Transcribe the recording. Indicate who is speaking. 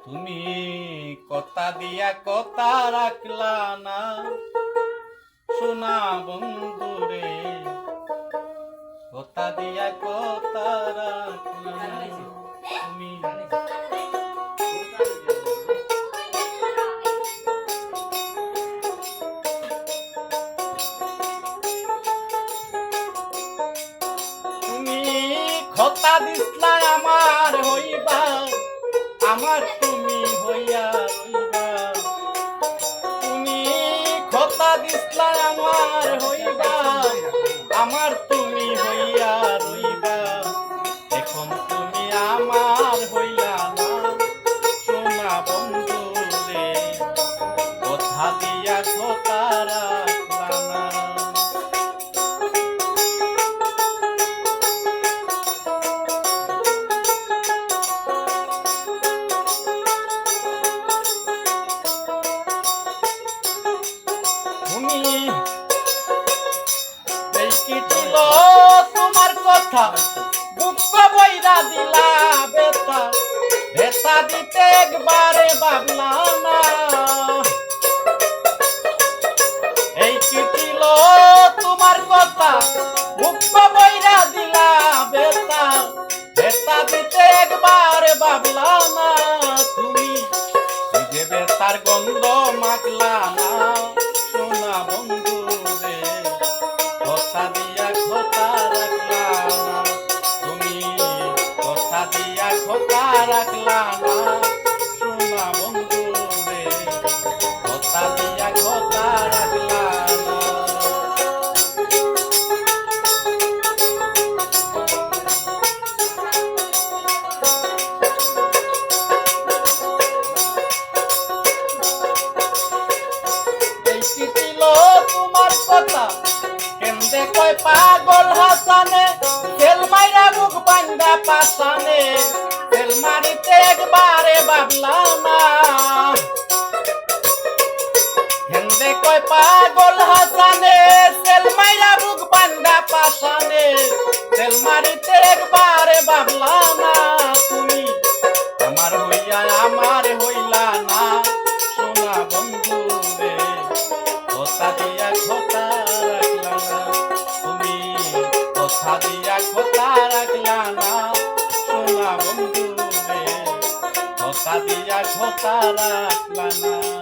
Speaker 1: তুমি কথা দিয়া কথা রাখলা না সোনা বন্ধুরে, কথা দিয়া কথা রাখলা না তুমি। তুমি কথা দিসলা আমার হইবা, আমার তুমি হইয়া রইবা। তুমি কথা দিসলা আমার হইবা, আমার তুমি হইয়া রইবা। এখন তুমি আমার হইলা না সোনা বন্ধু রে, কথা দিয়া কথা রাখলা না। তোমার কথা বুক বইরা দিলা বেতা, বেতা দিতে একবারে ভাবলা না। এই কি ছিল তোমার কথা বুক বইরা দিলা বেতা, বেতা দিতে একবারে ভাবলা না। তুমি যে বেতার গন্ধ মাখলা না সোনা বন্ধু রে, কথা দিয়া কথা রাখলা না তুমি, কথা দিয়া কথা রাখলা না সোনা বন্ধু রে, কথা দিয়া কথা রাখলা না। এই কি ছিল তোমার কথা কেন্দে কয় পাগল হাসানে, তেল মাইরা মুখ বান্ধা পাশানে, তেল মারিতে একবারে ভাবলা না। কেন্দে কয় পাগল হাসানে, তেল মাইরা মুখ বান্ধা পাশানে, তেল মারিতে একবারে ভাবলা না। তুমি আমার হইয়া আমার হইলা না সোনা বন্ধু রে, কথা দিয়া কথা রাখলা না তুমি, কথা দিয়া কথা রাখলা না সোনা বন্ধু রে, কথা দিয়া কথা রাখলা না।